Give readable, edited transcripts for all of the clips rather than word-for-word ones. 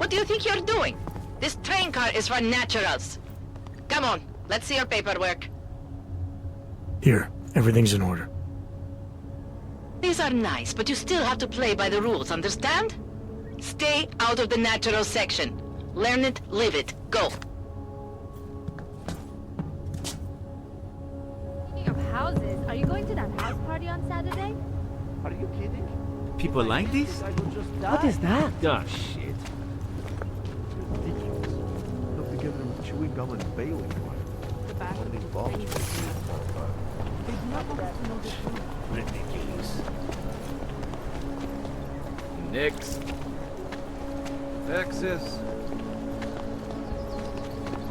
What do you think you're doing? This train car is for naturals. Come on, let's see your paperwork. Here, everything's in order. These are nice, but you still have to play by the rules, understand? Stay out of the natural section. Learn it, live it. Go. Speaking of houses, are you going to that house party on Saturday? Are you kidding? People like this? What is that? Oh, shit. Ridiculous. Look together with chewing gum and bailing wire. What an involved. Ridiculous. Next. Access.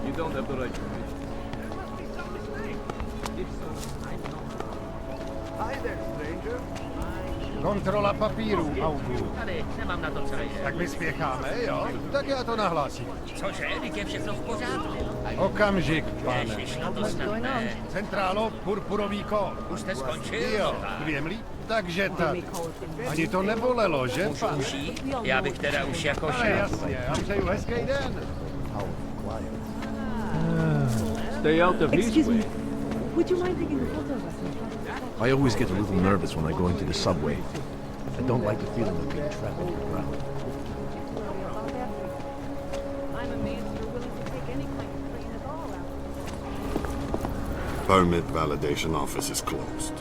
You don't have the right permission. There must be some mistake. If so, I know. Hi there, stranger. Kontrola papíru, Augu. Tady, nemám na to, co je. Tak my spěcháme, jo? Tak já to nahlásím. Cože, teď je všechno v pořádku. Okamžik, pane. Ježiš, no to snad ne. Centrálo, purpurový kód. Už jste skončil? Jo, 2 mlí? Takže tady. Ani to nebolelo, že, pane? Uší? Já bych teda už jako Ale šel. jasně, a přeju hezký den. Stay out of his way. Would you mind taking a photo of us? I always get a little nervous when I go into the subway. I don't like the feeling of being trapped underground. I'm amazed you're willing to take any kind of train at all out. Permit validation office is closed.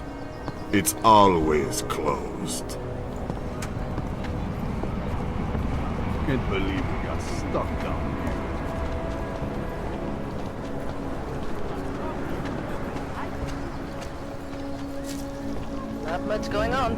It's always closed. Can't believe we got stuck down here. Not much going on.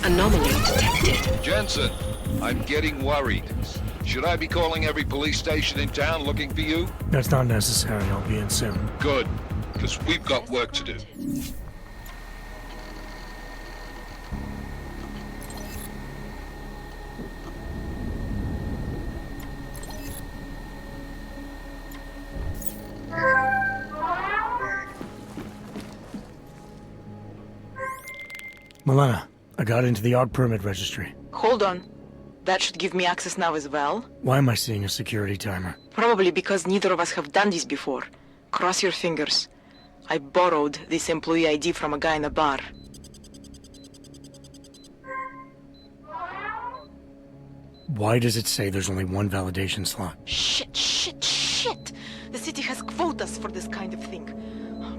Anomaly detected. Jensen, I'm getting worried. Should I be calling every police station in town looking for you? That's not necessary. I'll be in soon. Good, because we've got work to do. Milena, I got into the ARC permit registry. Hold on. That should give me access now as well. Why am I seeing a security timer? Probably because neither of us have done this before. Cross your fingers. I borrowed this employee ID from a guy in a bar. Why does it say there's only one validation slot? Shit, shit, shit! The city has quotas for this kind of thing.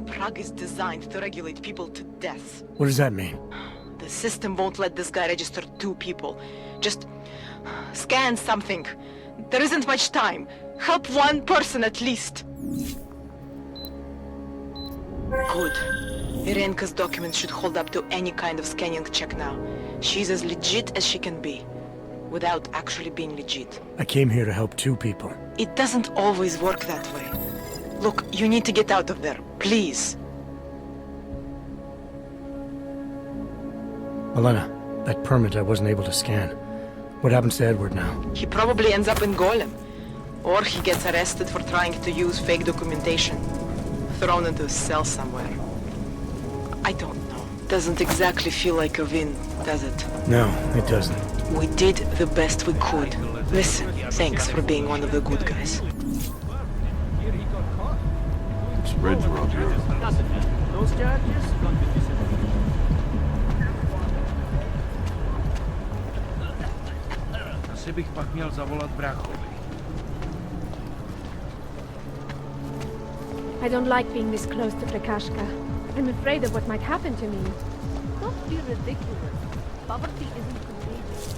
Prague is designed to regulate people to death. What does that mean? The system won't let this guy register 2 people. Just scan something. There isn't much time. Help 1 person at least. Good. Irenka's documents should hold up to any kind of scanning check now. She's as legit as she can be, without actually being legit. I came here to help 2 people. It doesn't always work that way. Look, you need to get out of there, please. Milena, that permit I wasn't able to scan. What happens to Edward now? He probably ends up in Golem. Or he gets arrested for trying to use fake documentation. Thrown into a cell somewhere. I don't know. Doesn't exactly feel like a win, does it? No, it doesn't. We did the best we could. Listen, thanks for being one of the good guys. Spreads are up here. Those charges? Asi bych pak měl zavolat bráchovi. I don't like being this close to Prakashka. I'm afraid of what might happen to me. Don't be ridiculous. Poverty isn't contagious.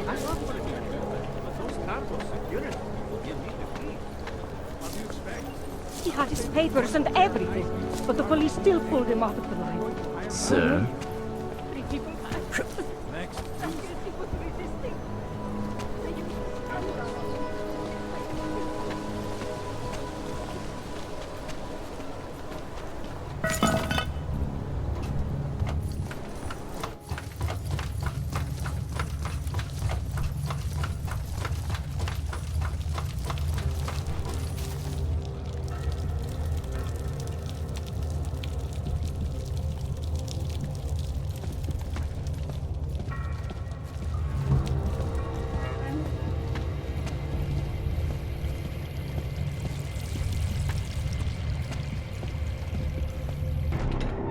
I love what it is, but those cargo security will give me the key. What do you expect? He had his papers and everything, but the police still pulled him off at the line. Sir?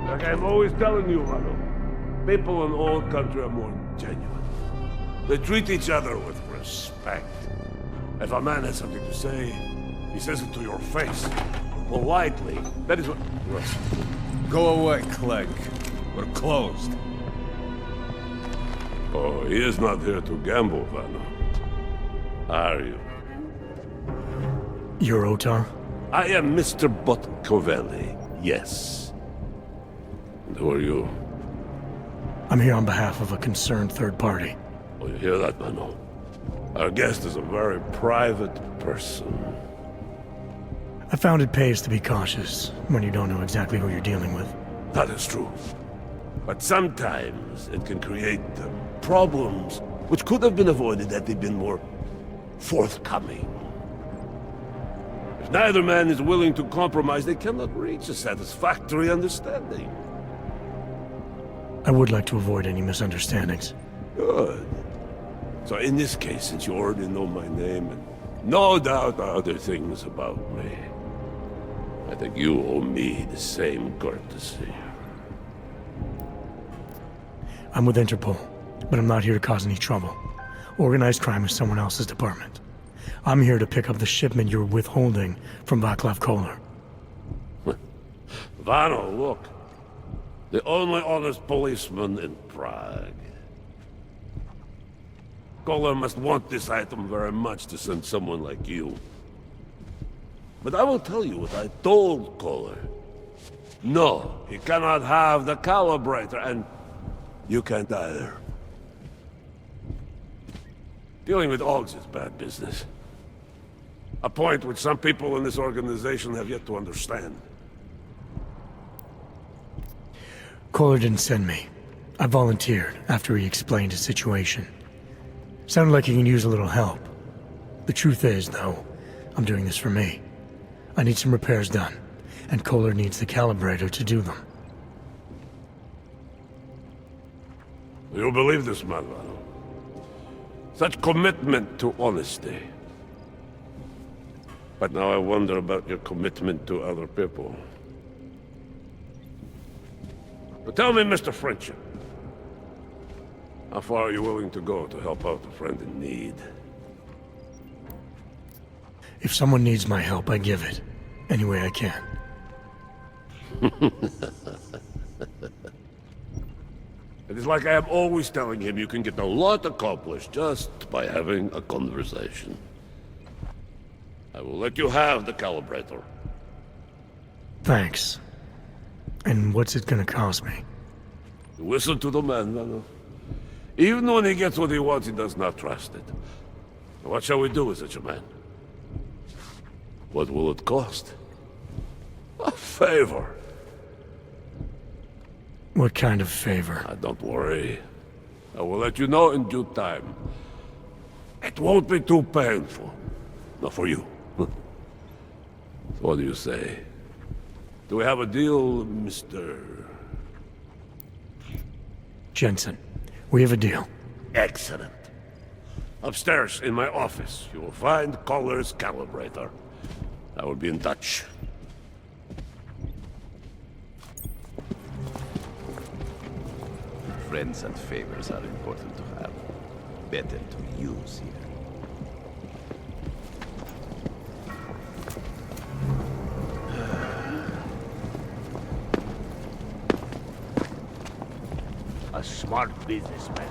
Like I'm always telling you, Vano, people in old country are more genuine. They treat each other with respect. If a man has something to say, he says it to your face. Politely. That is what... Go away, Clegg. We're closed. Oh, he is not here to gamble, Vano. Are you? You're Otar? I am Mr. Botkoveli, yes. And who are you? I'm here on behalf of a concerned third party. Oh, you hear that, Vano? Our guest is a very private person. I found it pays to be cautious when you don't know exactly who you're dealing with. That is true. But sometimes it can create problems which could have been avoided had they been more forthcoming. If neither man is willing to compromise, they cannot reach a satisfactory understanding. I would like to avoid any misunderstandings. Good. So in this case, since you already know my name and no doubt other things about me, I think you owe me the same courtesy. I'm with Interpol, but I'm not here to cause any trouble. Organized crime is someone else's department. I'm here to pick up the shipment you're withholding from Václav Koller. Vano, look. The only honest policeman in Prague. Koller must want this item very much to send someone like you. But I will tell you what I told Koller. No, he cannot have the calibrator, and you can't either. Dealing with Augs is bad business. A point which some people in this organization have yet to understand. Koller didn't send me. I volunteered after he explained his situation. Sounded like he can use a little help. The truth is, though, I'm doing this for me. I need some repairs done, and Koller needs the calibrator to do them. You believe this, man, Vano? Such commitment to honesty. But now I wonder about your commitment to other people. But tell me, Mr. Friendship, how far are you willing to go to help out a friend in need? If someone needs my help, I give it. Any way I can. It is like I am always telling him you can get a lot accomplished just by having a conversation. I will let you have the calibrator. Thanks. And what's it gonna cost me? Listen to the man, Vano. Even when he gets what he wants, he does not trust it. What shall we do with such a man? What will it cost? A favor. What kind of favor? Don't worry. I will let you know in due time. It won't be too painful. Not for you. What do you say? Do we have a deal, Mr. Jensen, we have a deal. Excellent. Upstairs in my office, you will find Koller's calibrator. I will be in touch. Friends and favors are important to have. Better to use here. A smart businessman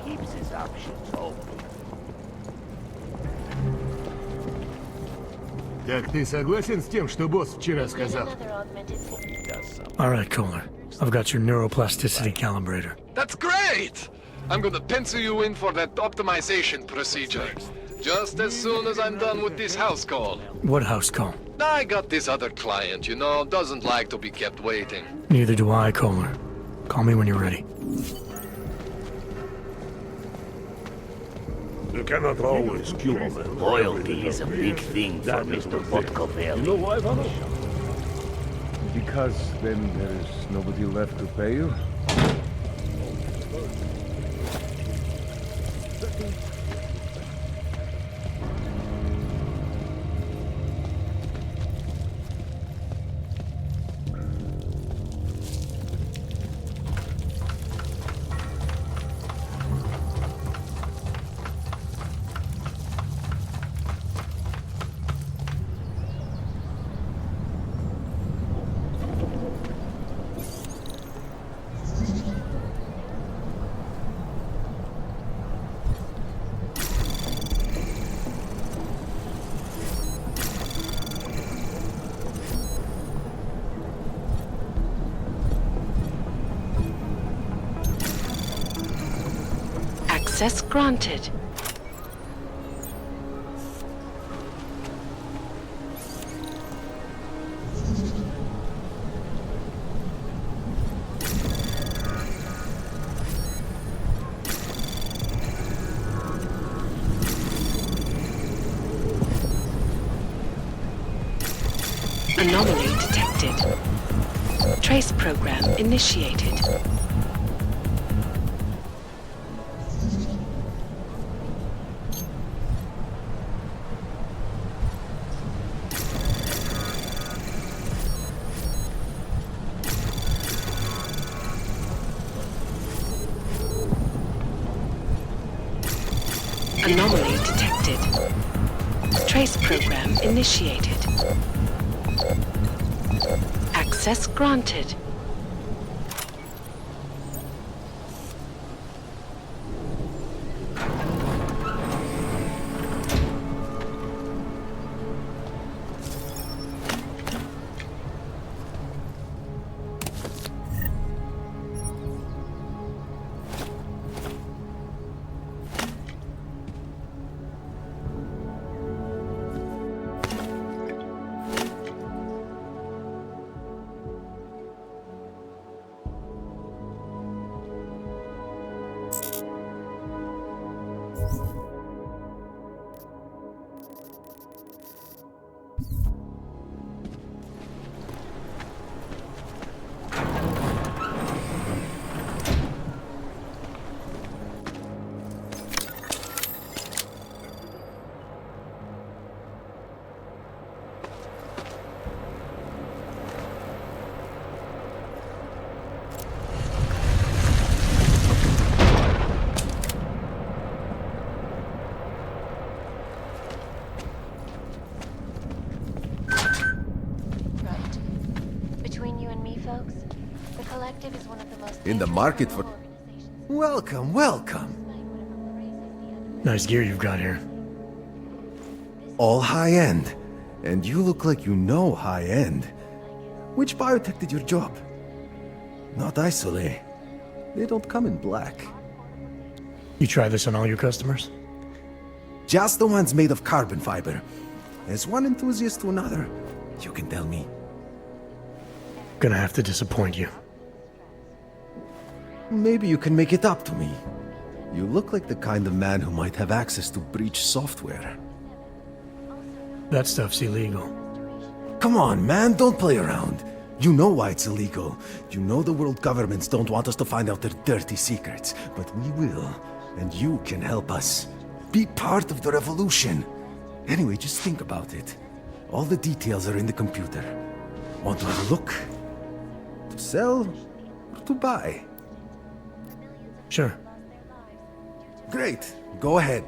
keeps his options open. Так ты согласен с тем, что босс вчера сказал? All right, Kohler. I've got your neuroplasticity calibrator. That's great! I'm gonna pencil you in for that optimization procedure. Just as soon as I'm done with this house call. What house call? I got this other client, you know, doesn't like to be kept waiting. Neither do I, Kohler. Call me when you're ready. You cannot always kill a man. Loyalty is a big thing for Mr. Botkoveli. You know why, Vano? Because then there is nobody left to pay you? Access granted. Anomaly detected. Trace program initiated. Anomaly detected. Trace program initiated. Access granted. In the market for... Welcome, welcome. Nice gear you've got here. All high-end. And you look like you know high-end. Which biotech did your job? Not isolate. They don't come in black. You try this on all your customers? Just the ones made of carbon fiber. As one enthusiast to another, you can tell me. Gonna have to disappoint you. Maybe you can make it up to me. You look like the kind of man who might have access to breach software. That stuff's illegal. Come on, man, don't play around. You know why it's illegal. You know the world governments don't want us to find out their dirty secrets. But we will, and you can help us. Be part of the revolution. Anyway, just think about it. All the details are in the computer. Want to have a look? To sell or to buy? Sure. Great. Go ahead.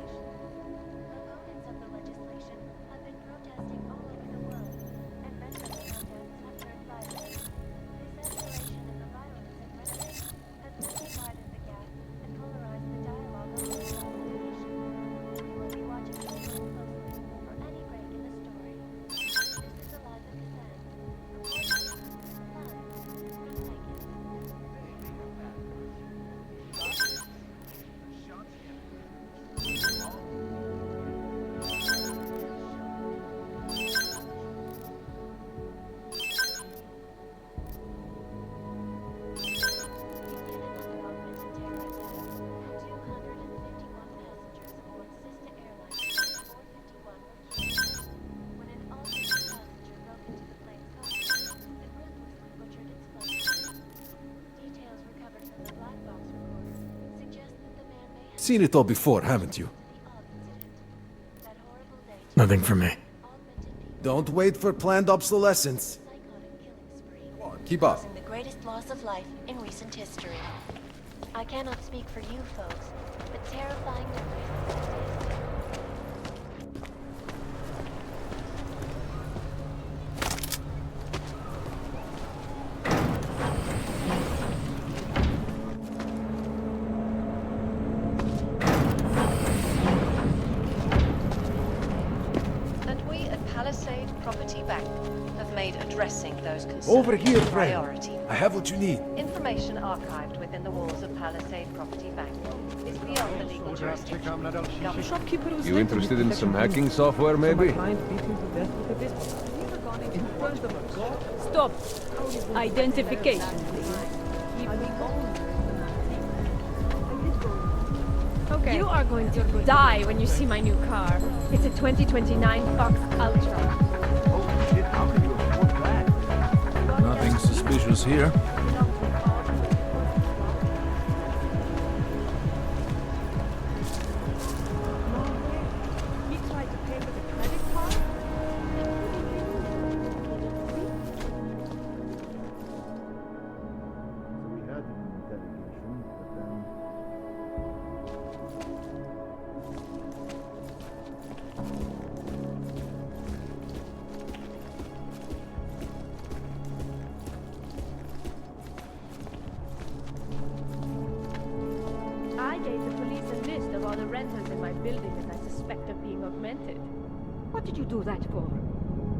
seen it all before, haven't you? Nothing for me. Don't wait for planned obsolescence. Keep up. The greatest loss of life in recent history. I cannot speak for you folks, but terrifying memories. Property Bank have made addressing those concerns Over here, a friend. priority. I have what you need. Information archived within the walls of Palisade Property Bank is beyond the legal jurisdiction. You interested in some hacking software, maybe? Stop. Identification, please. Okay. You are going to die when you see my new car. It's a 2029 Fox Ultra. Nothing suspicious here. I gave the police a list of all the rentals in my building that I suspect of being augmented. What did you do that for?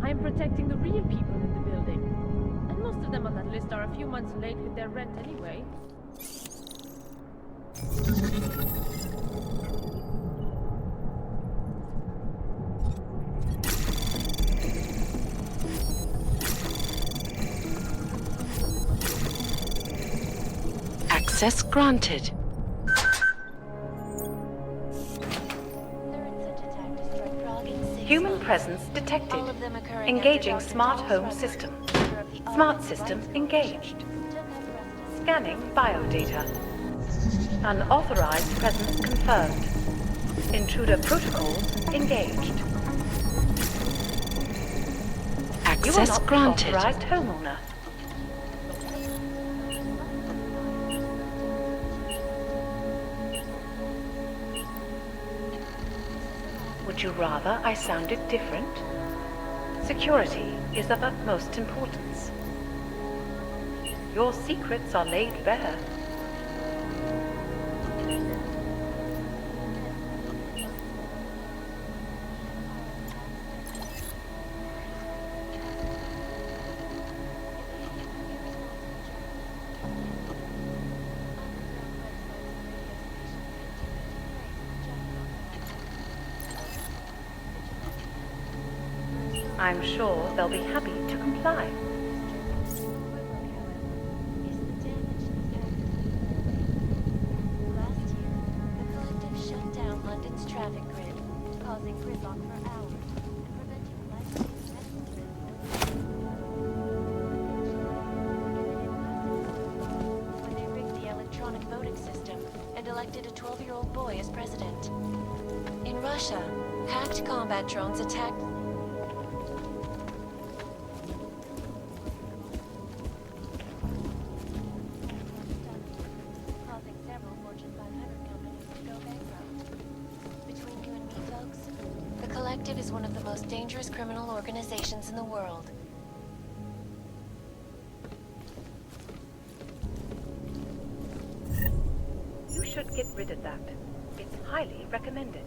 I am protecting the real people in the building. And most of them on that list are a few months late with their rent anyway. Access granted. Human presence detected. Engaging smart home system. Smart system engaged. Scanning biodata. Unauthorized presence confirmed. Intruder protocols engaged. You are Access not granted. an authorized homeowner. Would you rather I sounded different? Security is of utmost importance. Your secrets are laid bare. I'm sure they'll be happy to comply. Last year, the collective shut down London's traffic grid, causing gridlock for hours and preventing life-saving when they rigged the electronic voting system and elected a 12-year-old boy as president. In Russia, hacked combat drones attacked causing several Fortune 500 companies to go bankrupt. Between you and me, folks, the Collective is one of the most dangerous criminal organizations in the world. You should get rid of that. It's highly recommended.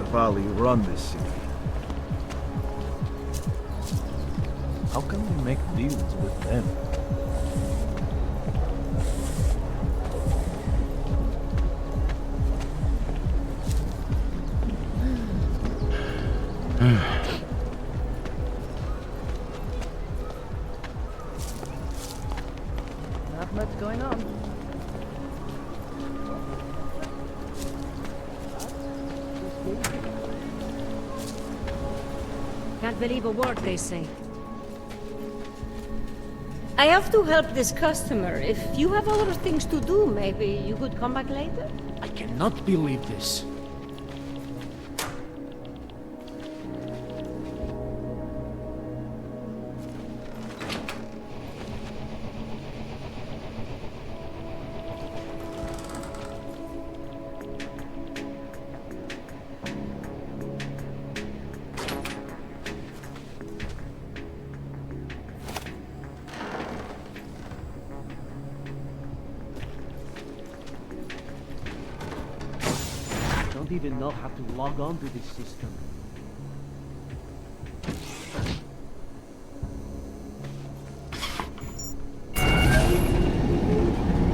Botkoveli run this city. How come we make deals with them? Not much going on. Can't believe a word they say. I have to help this customer. If you have other things to do, maybe you could come back later? I cannot believe this. I don't even know how to log on to this system.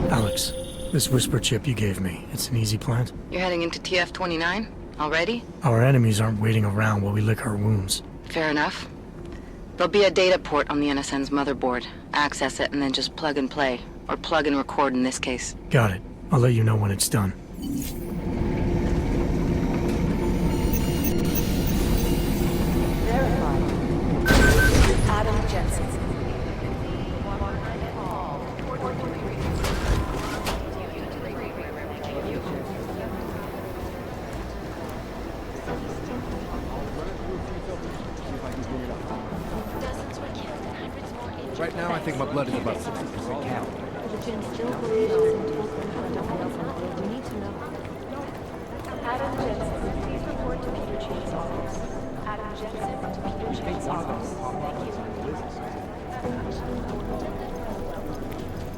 Alex, this whisper chip you gave me, it's an easy plant? You're heading into TF-29? Already? Our enemies aren't waiting around while we lick our wounds. Fair enough. There'll be a data port on the NSN's motherboard. Access it and then just plug and play. Or plug and record in this case. Got it. I'll let you know when it's done. Adam Jensen. Right now, I think my blood is about 60% count. Adam Jensen, please report to Peter Chang's office. Adam Jensen to Peter Chang's office. Thank you.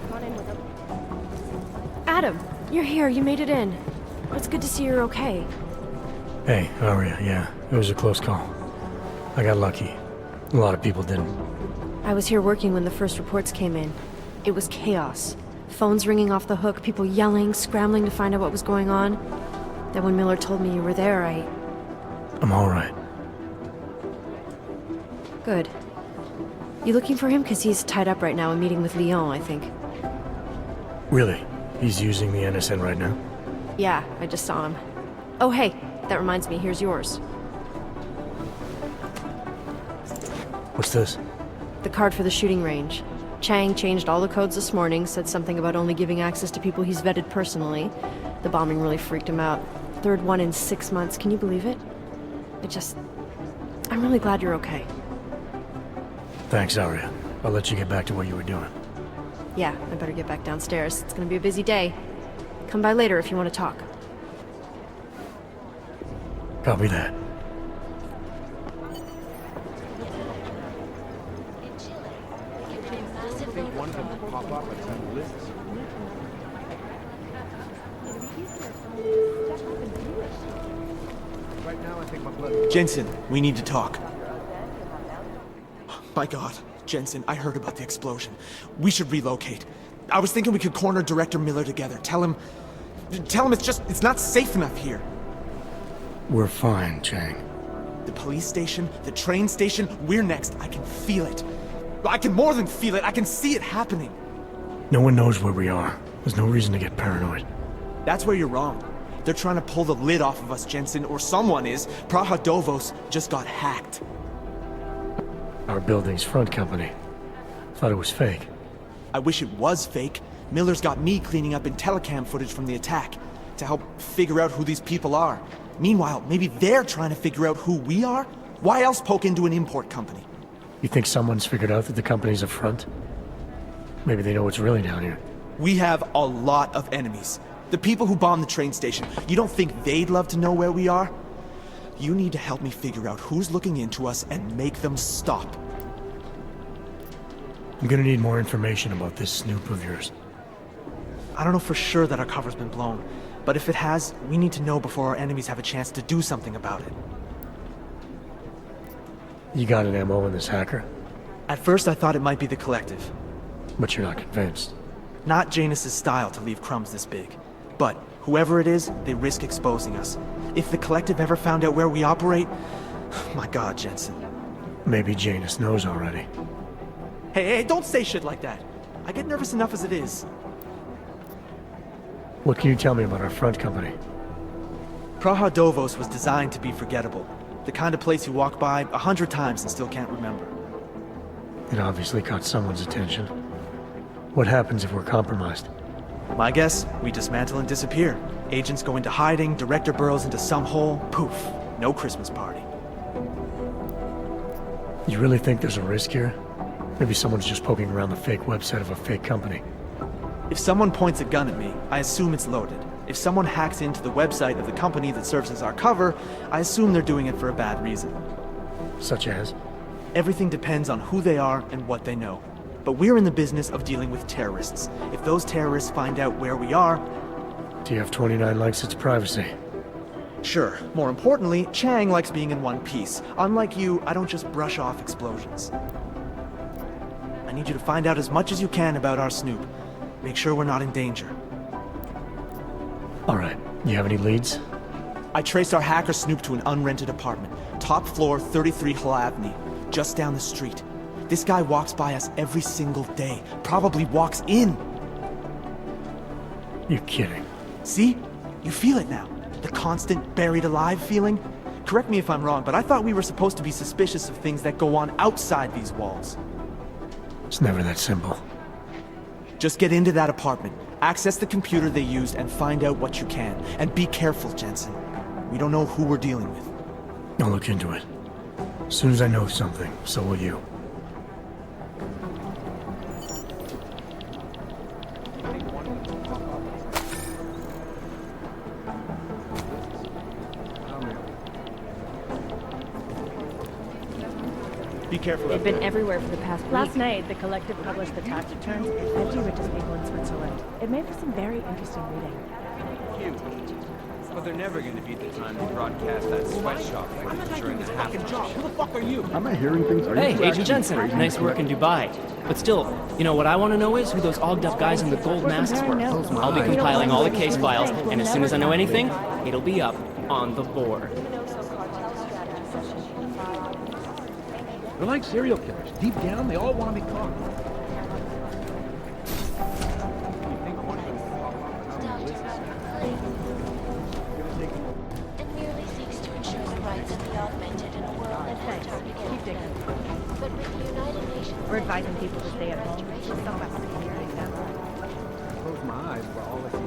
Come on in with him. Adam, you're here. You made it in. It's good to see you're okay. Hey, Aria, yeah, it was a close call. I got lucky. A lot of people didn't. I was here working when the first reports came in. It was chaos. Phones ringing off the hook, people yelling, scrambling to find out what was going on. Then when Miller told me you were there, I'm alright. Good. You looking for him? Because he's tied up right now and meeting with Lyon, I think. Really? He's using the NSN right now? Yeah, I just saw him. Oh, hey, that reminds me, here's yours. What's this? The card for the shooting range. Chang changed all the codes this morning, said something about only giving access to people he's vetted personally. The bombing really freaked him out. Third one in 6 months, can you believe it? I'm really glad you're okay. Thanks, Aria. I'll let you get back to what you were doing. Yeah, I better get back downstairs. It's gonna be a busy day. Come by later if you want to talk. Copy that. One of them will pop up and send lists. Right now, I think my blood is... Jensen, we need to talk. My God, Jensen, I heard about the explosion. We should relocate. I was thinking we could corner Director Miller together. Tell him it's not safe enough here. We're fine, Chang. The police station, the train station, we're next. I can feel it. I can more than feel it. I can see it happening. No one knows where we are. There's no reason to get paranoid. That's where you're wrong. They're trying to pull the lid off of us, Jensen, or someone is. Praha Dovos just got hacked. Our building's front company. Thought it was fake. I wish it was fake. Miller's got me cleaning up IntelliCam footage from the attack to help figure out who these people are. Meanwhile, maybe they're trying to figure out who we are? Why else poke into an import company? You think someone's figured out that the company's a front? Maybe they know what's really down here. We have a lot of enemies. The people who bombed the train station. You don't think they'd love to know where we are? You need to help me figure out who's looking into us and make them stop. I'm gonna need more information about this snoop of yours. I don't know for sure that our cover's been blown. But if it has, we need to know before our enemies have a chance to do something about it. You got an MO in this hacker? At first I thought it might be the Collective. But you're not convinced? Not Janus's style to leave crumbs this big. But whoever it is, they risk exposing us. If the Collective ever found out where we operate... My God, Jensen. Maybe Janus knows already. Hey, don't say shit like that. I get nervous enough as it is. What can you tell me about our front company? Praha Dovos was designed to be forgettable. The kind of place you walk by 100 times and still can't remember. It obviously caught someone's attention. What happens if we're compromised? My guess, we dismantle and disappear. Agents go into hiding, Director burrows into some hole, poof, no Christmas party. You really think there's a risk here? Maybe someone's just poking around the fake website of a fake company. If someone points a gun at me, I assume it's loaded. If someone hacks into the website of the company that serves as our cover, I assume they're doing it for a bad reason. Such as? Everything depends on who they are and what they know. But we're in the business of dealing with terrorists. If those terrorists find out where we are... TF-29 likes its privacy. Sure. More importantly, Chang likes being in one piece. Unlike you, I don't just brush off explosions. I need you to find out as much as you can about our snoop. Make sure we're not in danger. All right. You have any leads? I traced our hacker snoop to an unrented apartment. Top floor, 33 Hlavny. Just down the street. This guy walks by us every single day. Probably walks in. You're kidding. See? You feel it now. The constant buried alive feeling. Correct me if I'm wrong, but I thought we were supposed to be suspicious of things that go on outside these walls. It's never that simple. Just get into that apartment, access the computer they used, and find out what you can. And be careful, Jensen. We don't know who we're dealing with. I'll look into it. As soon as I know something, so will you. Be careful. They've been everywhere for the past week. Last night, the Collective published the tax returns of the 50 richest people in Switzerland. It made for some very interesting reading. But they're never going to beat the time they broadcast that sweatshop footage during the halftime show. Who the fuck are you? Am I hearing things? Are Hey, you Agent Jensen. Nice work in Dubai. But still, you know what I want to know is who those ogged-up guys in the gold masks were. I'll be compiling all the case files, and as soon as I know anything, it'll be up on the board. They're like serial killers. Deep down, they all want to be caught. It merely seeks to ensure the rights of the augmented in a world that has turned against them. But with the United Nations... We're advising people to stay at home. Some of us can hear it down. Close my eyes for all I see.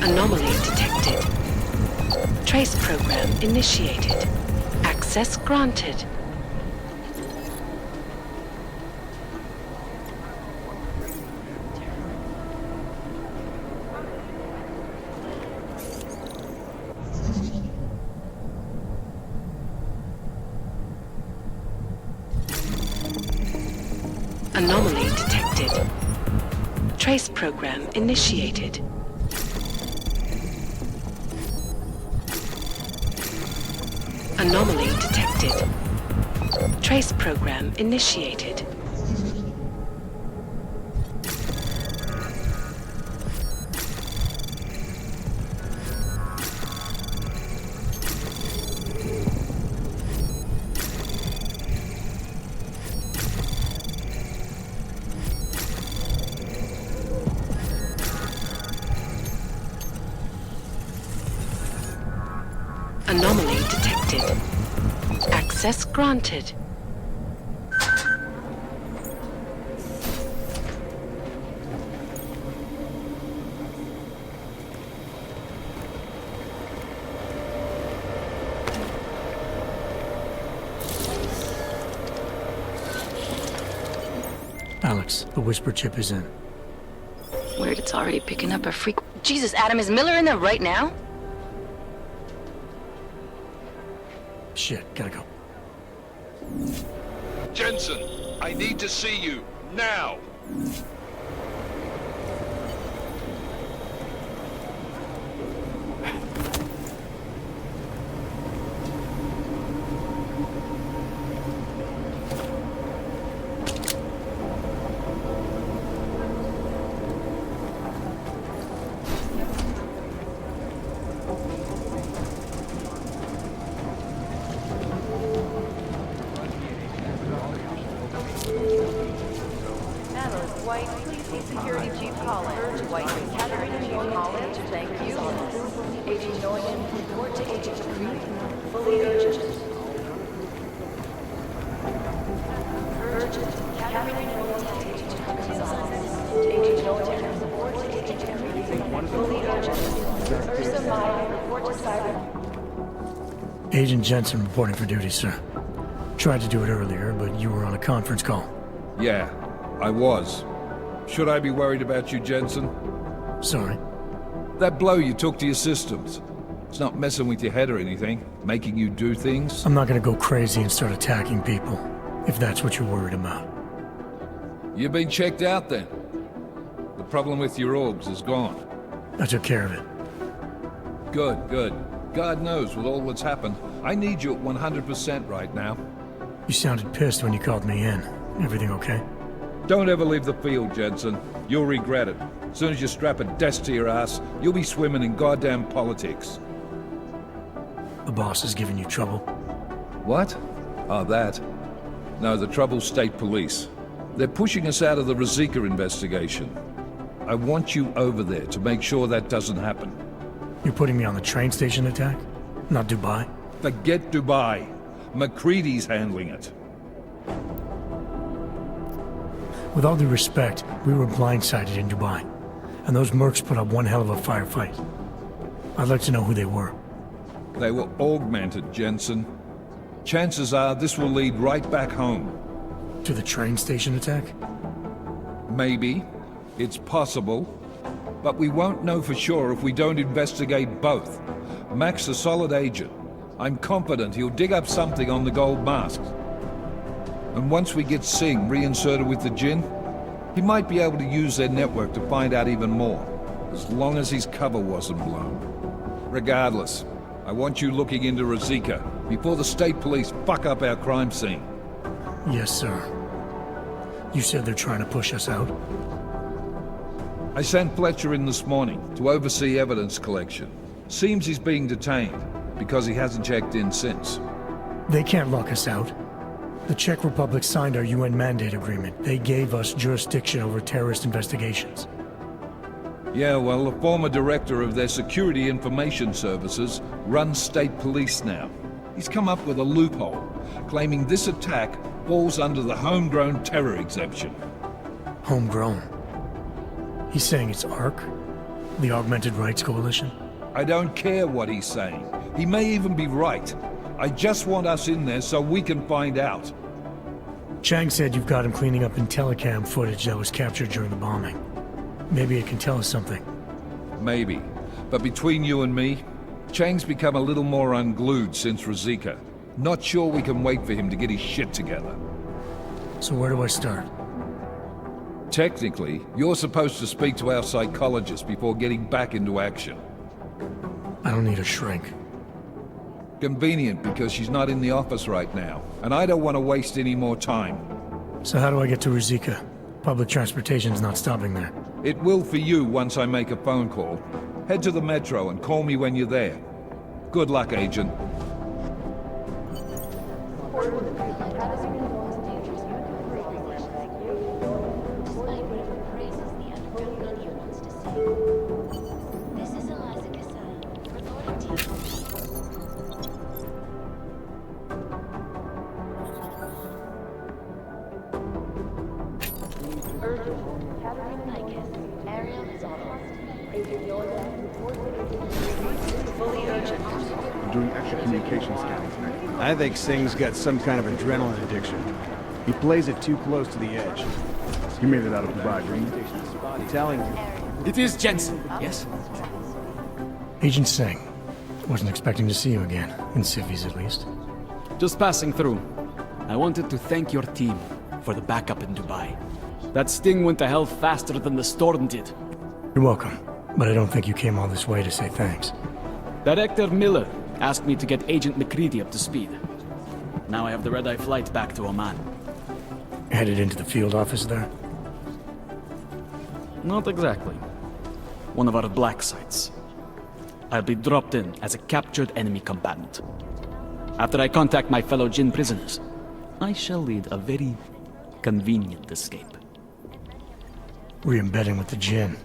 Anomaly detected. Trace program initiated. Access granted. Anomaly detected. Trace program initiated. Anomaly detected. Trace program initiated. Anomaly detected. Access granted. Alex, the whisper chip is in. Weird, it's already picking up a freak. Jesus, Adam, is Miller in there right now? Shit, gotta go. Jensen, I need to see you, now! Agent Jensen reporting for duty, sir. Tried to do it earlier, but you were on a conference call. Yeah, I was. Should I be worried about you, Jensen? Sorry? That blow you took to your systems. It's not messing with your head or anything, making you do things. I'm not gonna go crazy and start attacking people, if that's what you're worried about. You've been checked out then. The problem with your orgs is gone. I took care of it. Good, good. God knows with all that's happened, I need you at 100% right now. You sounded pissed when you called me in. Everything okay? Don't ever leave the field, Jensen. You'll regret it. As soon as you strap a desk to your ass, you'll be swimming in goddamn politics. The boss is giving you trouble? What? Oh, that. No, the trouble's state police. They're pushing us out of the Ruzicka investigation. I want you over there to make sure that doesn't happen. You're putting me on the train station attack? Not Dubai? Forget Dubai. MacReady's handling it. With all due respect, we were blindsided in Dubai. And those mercs put up one hell of a firefight. I'd like to know who they were. They were augmented, Jensen. Chances are this will lead right back home. To the train station attack? Maybe. It's possible. But we won't know for sure if we don't investigate both. Mac's a solid agent. I'm confident he'll dig up something on the gold masks. And once we get Singh reinserted with the Jinn, he might be able to use their network to find out even more, as long as his cover wasn't blown. Regardless, I want you looking into Ruzicka before the state police fuck up our crime scene. Yes, sir. You said they're trying to push us out? I sent Fletcher in this morning to oversee evidence collection. Seems he's being detained, because he hasn't checked in since. They can't lock us out. The Czech Republic signed our UN mandate agreement. They gave us jurisdiction over terrorist investigations. Yeah, well, the former director of their security information services runs state police now. He's come up with a loophole, claiming this attack falls under the homegrown terror exemption. Homegrown? He's saying it's ARC? The Augmented Rights Coalition? I don't care what he's saying. He may even be right. I just want us in there so we can find out. Chang said you've got him cleaning up Intellicam footage that was captured during the bombing. Maybe it can tell us something. Maybe. But between you and me, Chang's become a little more unglued since Ruzicka. Not sure we can wait for him to get his shit together. So where do I start? Technically, you're supposed to speak to our psychologist before getting back into action. I don't need a shrink. Convenient because she's not in the office right now, and I don't want to waste any more time. So how do I get to Ruzicka? Public transportation's not stopping there. It will for you once I make a phone call. Head to the metro and call me when you're there. Good luck, Agent. I'm doing extra communication scans now. I think Singh's got some kind of adrenaline addiction. He plays it too close to the edge. You made it out of Dubai, didn't you? I'm telling you. It is Jensen, yes? Agent Singh. Wasn't expecting to see you again, in civvies at least. Just passing through. I wanted to thank your team for the backup in Dubai. That sting went to hell faster than the storm did. You're welcome, but I don't think you came all this way to say thanks. Director Miller asked me to get Agent MacReady up to speed. Now I have the red-eye flight back to Oman. Headed into the field office there? Not exactly. One of our black sites. I'll be dropped in as a captured enemy combatant. After I contact my fellow Jinn prisoners, I shall lead a very convenient escape. Re-embedding with the Jinn.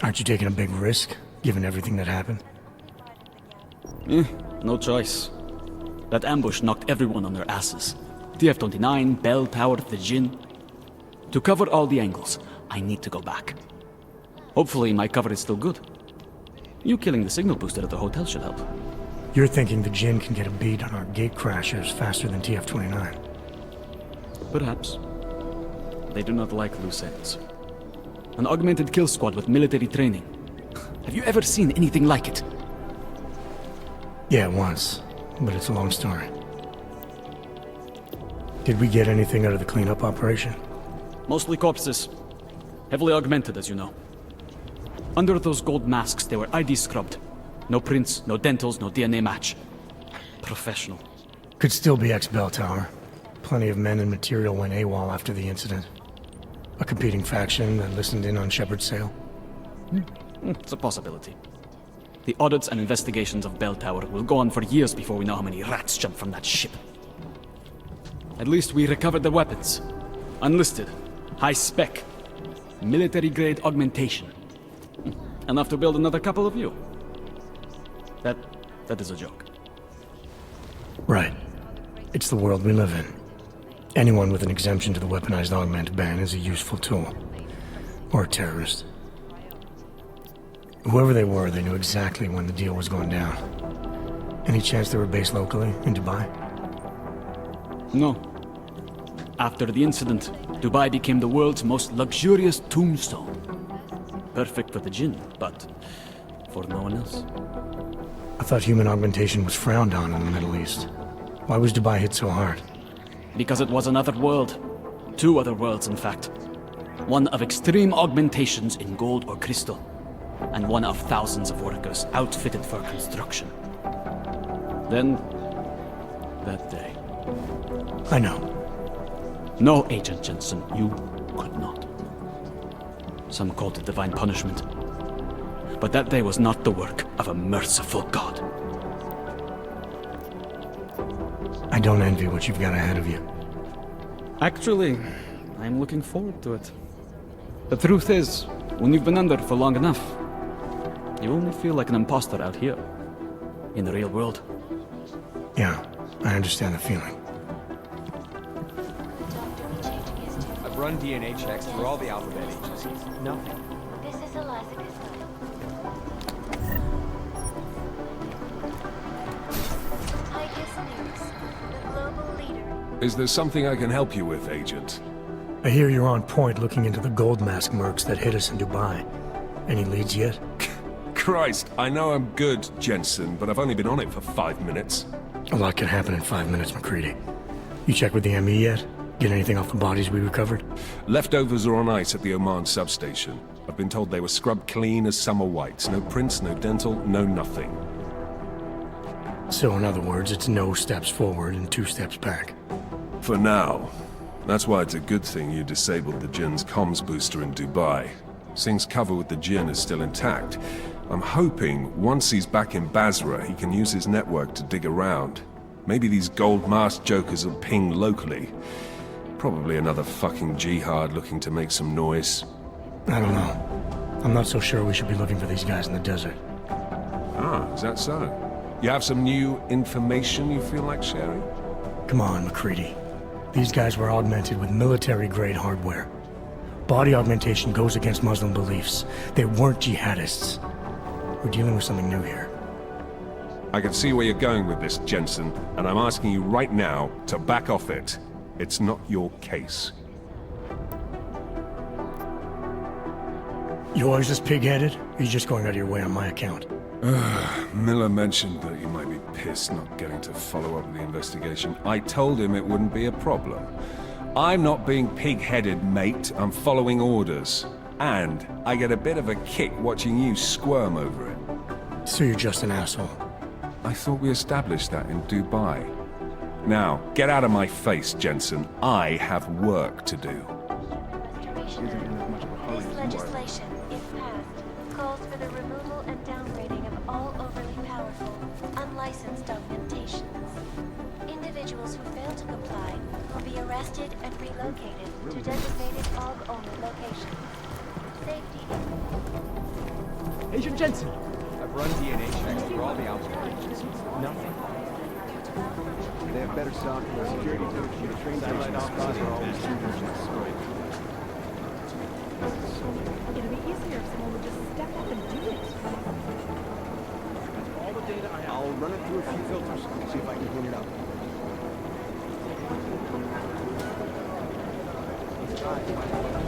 Aren't you taking a big risk, given everything that happened? No choice. That ambush knocked everyone on their asses. TF-29, Bell Tower, the Jinn. To cover all the angles, I need to go back. Hopefully my cover is still good. You killing the signal booster at the hotel should help. You're thinking the Jinn can get a beat on our gate crashers faster than TF-29? Perhaps. They do not like loose ends. An augmented kill squad with military training. Have you ever seen anything like it? Yeah, once. But it's a long story. Did we get anything out of the cleanup operation? Mostly corpses. Heavily augmented, as you know. Under those gold masks, they were ID scrubbed. No prints, no dentals, no DNA match. Professional. Could still be ex-Bell Tower. Plenty of men and material went AWOL after the incident. A competing faction that listened in on Shepard's sale. It's a possibility. The audits and investigations of Bell Tower will go on for years before we know how many rats jumped from that ship. At least we recovered the weapons. Unlisted. High spec. Military-grade augmentation. Enough to build another couple of you. That is a joke. Right. It's the world we live in. Anyone with an exemption to the weaponized augment ban is a useful tool. Or a terrorist. Whoever they were, they knew exactly when the deal was going down. Any chance they were based locally, in Dubai? No. After the incident, Dubai became the world's most luxurious tombstone. Perfect for the Jinn, but for no one else. I thought human augmentation was frowned on in the Middle East. Why was Dubai hit so hard? Because it was another world. Two other worlds, in fact. One of extreme augmentations in gold or crystal, and one of thousands of workers outfitted for construction. Then, that day. I know. No, Agent Jensen, you could not. Some called it divine punishment. But that day was not the work of a merciful God. I don't envy what you've got ahead of you. Actually, I'm looking forward to it. The truth is, when you've been under for long enough, you only feel like an imposter out here, in the real world. Yeah, I understand the feeling. I've run DNA checks through all the alphabet agencies. Nothing. This is Eliza Guzman. Tigers News, the global leader. Is there something I can help you with, Agent? I hear you're on point looking into the gold mask mercs that hit us in Dubai. Any leads yet? Christ, I know I'm good, Jensen, but I've only been on it for 5 minutes. A lot can happen in 5 minutes, MacReady. You checked with the ME yet? Get anything off the bodies we recovered? Leftovers are on ice at the Oman substation. I've been told they were scrubbed clean as summer whites. No prints, no dental, no nothing. So in other words, it's no steps forward and 2 steps back. For now. That's why it's a good thing you disabled the Jinn's comms booster in Dubai. Singh's cover with the Jinn is still intact. I'm hoping once he's back in Basra, he can use his network to dig around. Maybe these gold masked jokers will ping locally. Probably another fucking jihad looking to make some noise. I don't know. I'm not so sure we should be looking for these guys in the desert. Ah, is that so? You have some new information you feel like sharing? Come on, MacReady. These guys were augmented with military-grade hardware. body augmentation goes against Muslim beliefs. They weren't jihadists. We're dealing with something new here. I can see where you're going with this, Jensen, and I'm asking you right now to back off it. It's not your case. You always this pig-headed? Or are you just going out of your way on my account? Miller mentioned that you might be pissed not getting to follow up with the investigation. I told him it wouldn't be a problem. I'm not being pig-headed, mate. I'm following orders. And I get a bit of a kick watching you squirm over it. So you're just an asshole? I thought we established that in Dubai. Now, get out of my face, Jensen. I have work to do. This legislation, if passed, calls for the removal and downgrading of all overly powerful, unlicensed augmentations. Individuals who fail to comply will be arrested and relocated to designated AUG-only locations. Safety. Agent Jensen! I've run DNA checks for all the outposts. Nothing. They have better software. Security to the train satellite offices are always destroyed. It'd be easier if someone would just step up and do it. All the data I'll run it through a few filters, see if I can clean it up. All right.